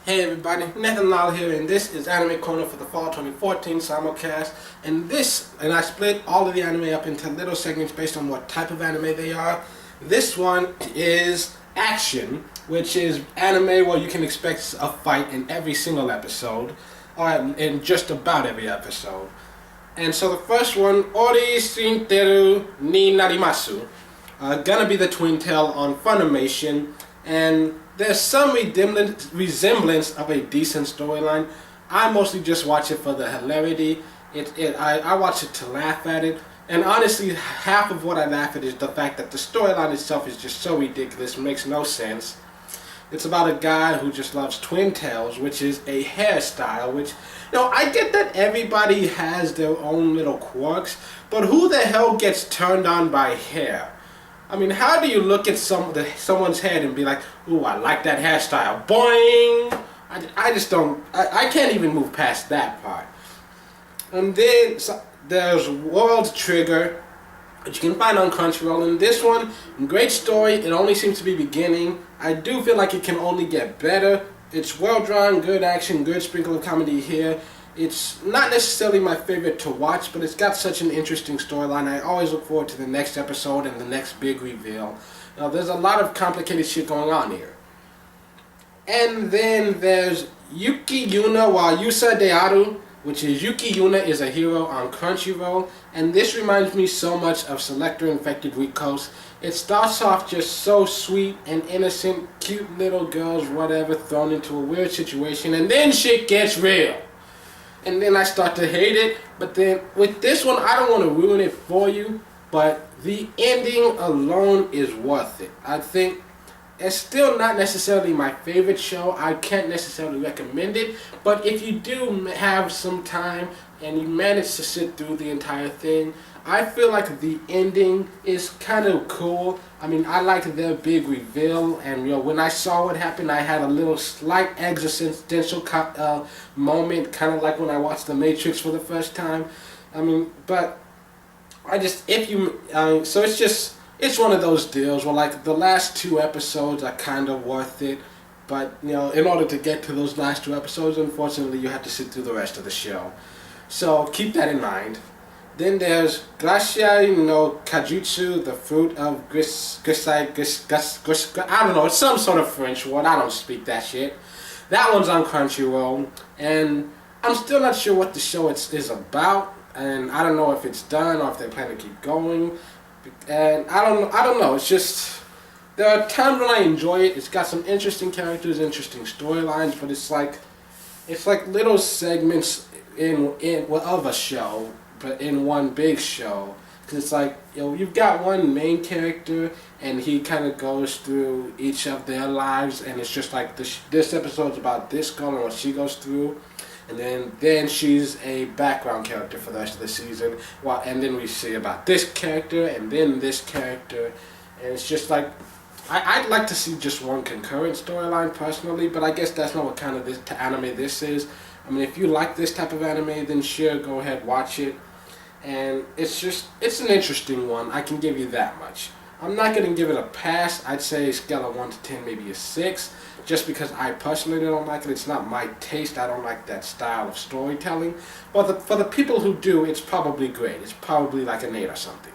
Hey everybody, Nathan Lal here, and this is Anime Corner for the Fall 2014 Simulcast. And I split all of the anime up into little segments based on what type of anime they are. This one is action, which is anime where you can expect a fight in every single episode, or in just about every episode. And so the first one, Ori Tsuintēru ni Narimasu, gonna be the Tsuintēru on Funimation, and there's some resemblance of a decent storyline. I mostly just watch it for the hilarity. I watch it to laugh at it. And honestly, half of what I laugh at is the fact that the storyline itself is just so ridiculous, it makes no sense. It's about a guy who just loves twin tails, which is a hairstyle, which, I get that everybody has their own little quirks, but who the hell gets turned on by hair? I mean, how do you look at someone's head and be like, ooh, I like that hairstyle, boing! I just don't, I can't even move past that part. And then there's World Trigger, which you can find on Crunchyroll. And this one, great story, it only seems to be beginning. I do feel like it can only get better. It's well drawn, good action, good sprinkle of comedy here. It's not necessarily my favorite to watch, but it's got such an interesting storyline. I always look forward to the next episode and the next big reveal. There's a lot of complicated shit going on here. And then there's Yuki Yuna wa Yūsha de Aru, which is Yuki Yuna is a hero on Crunchyroll. And this reminds me so much of Selector Infected Wixoss. It starts off just so sweet and innocent, cute little girls, whatever, thrown into a weird situation, and then shit gets real. And then I start to hate it, but then with this one, I don't want to ruin it for you, but the ending alone is worth it. I think it's still not necessarily my favorite show. I can't necessarily recommend it, but if you do have some time and you manage to sit through the entire thing, I feel like the ending is kind of cool. I mean, I like their big reveal, and when I saw what happened, I had a little slight existential moment, kind of like when I watched The Matrix for the first time. I mean, but so it's one of those deals where like the last two episodes are kind of worth it, but in order to get to those last two episodes, unfortunately, you have to sit through the rest of the show. So keep that in mind. Then there's Grisaia no Kajitsu, the fruit of Grisaia, I don't know, it's some sort of French word, I don't speak that shit. That one's on Crunchyroll, and I'm still not sure what the show is about, and I don't know if it's done or if they plan to keep going, and I don't know, it's just, there are times when I enjoy it, it's got some interesting characters, interesting storylines, but it's like little segments of a show, but in one big show. Because it's like, you've got one main character, and he kind of goes through each of their lives, and it's just like, this episode's about this girl and what she goes through, and then she's a background character for the rest of the season, and then we see about this character, and then this character, and it's just like, I'd like to see just one concurrent storyline personally, but I guess that's not what kind of anime this is. I mean, if you like this type of anime, then sure, go ahead, watch it. And it's an interesting one, I can give you that much. I'm not going to give it a pass. I'd say scale of 1 to 10, maybe a 6, just because I personally don't like it. It's not my taste, I don't like that style of storytelling. But for the people who do, it's probably great. It's probably like an 8 or something.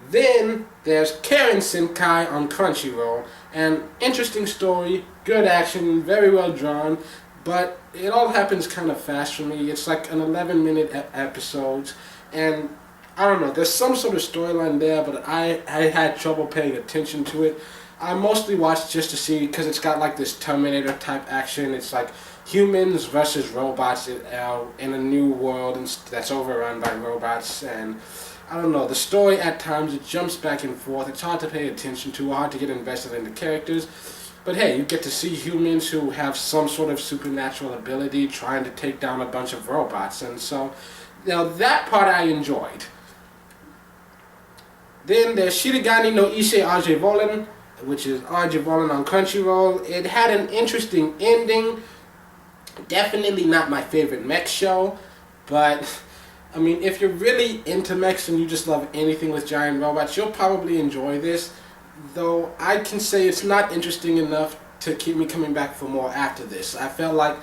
Then there's Karen Senkai on Crunchyroll, an interesting story, good action, very well drawn, but it all happens kind of fast for me. It's like an 11-minute episode, and I don't know, there's some sort of storyline there, but I had trouble paying attention to it. I mostly watched just to see, because it's got like this Terminator type action. It's like humans versus robots in a new world that's overrun by robots, and I don't know, the story at times, it jumps back and forth. It's hard to pay attention to, hard to get invested in the characters. But hey, you get to see humans who have some sort of supernatural ability trying to take down a bunch of robots. And so, that part I enjoyed. Then there's Shirigane no Issei Arje Volen, which is Arje Volen on Crunchyroll. It had an interesting ending. Definitely not my favorite mech show, but I mean, if you're really into mechs and you just love anything with giant robots, you'll probably enjoy this. Though I can say it's not interesting enough to keep me coming back for more after this. I felt like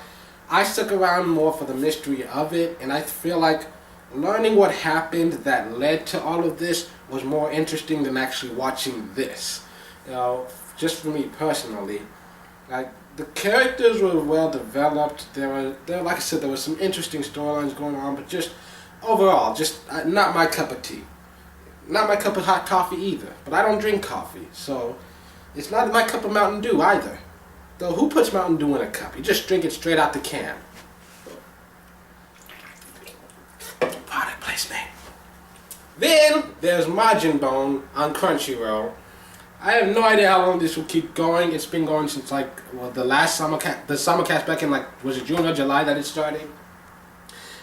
I stuck around more for the mystery of it, and I feel like learning what happened that led to all of this was more interesting than actually watching this. You know, just for me personally, like, the characters were well developed. There like I said, there was some interesting storylines going on, but just overall, just not my cup of tea. Not my cup of hot coffee either. But I don't drink coffee, so it's not my cup of Mountain Dew either. Though who puts Mountain Dew in a cup? You just drink it straight out the can. Product placement. Then there's Majin Bone on Crunchyroll. I have no idea how long this will keep going. It's been going since the last Simulcast back in was it June or July that it started?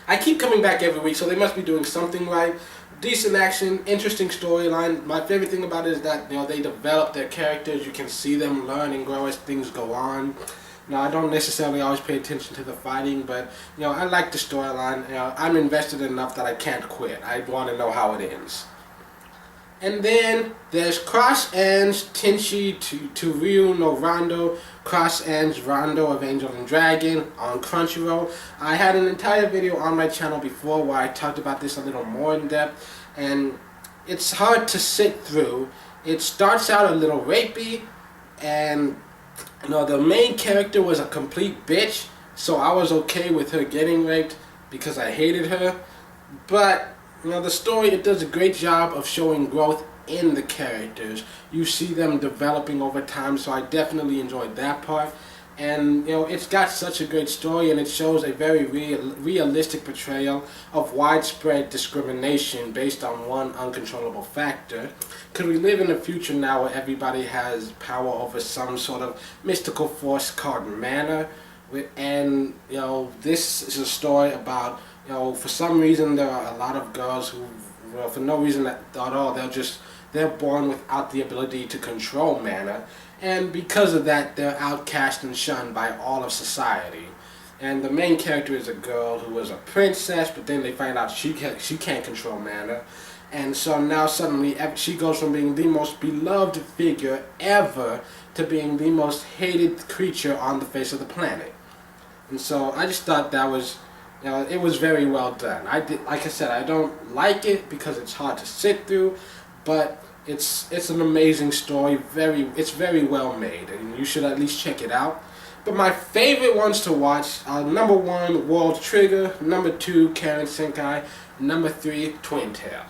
I keep coming back every week, so they must be doing something right. Decent action, interesting storyline. My favorite thing about it is that they develop their characters. You can see them learn and grow as things go on. Now, I don't necessarily always pay attention to the fighting, but I like the storyline. I'm invested enough that I can't quit. I want to know how it ends. And then there's Cross Ends Tenshi to Ryu no Rondo, Cross Ends Rondo of Angel and Dragon on Crunchyroll. I had an entire video on my channel before where I talked about this a little more in depth, and it's hard to sit through. It starts out a little rapey, and the main character was a complete bitch, so I was okay with her getting raped because I hated her. But the story, it does a great job of showing growth in the characters. You see them developing over time, so I definitely enjoyed that part. And it's got such a great story, and it shows a very realistic portrayal of widespread discrimination based on one uncontrollable factor. Could we live in a future now where everybody has power over some sort of mystical force called mana? And this is a story about for some reason there are a lot of girls who, for no reason at all, they're born without the ability to control mana, and because of that they're outcast and shunned by all of society. And the main character is a girl who was a princess, but then they find out she can't control mana, and so now suddenly she goes from being the most beloved figure ever to being the most hated creature on the face of the planet. And so I just thought that was it was very well done. Like I said, I don't like it because it's hard to sit through, but it's an amazing story. It's very well made, and you should at least check it out. But my favorite ones to watch are number 1, World Trigger, number 2, Karen Senkai, number 3, Tsuintēru.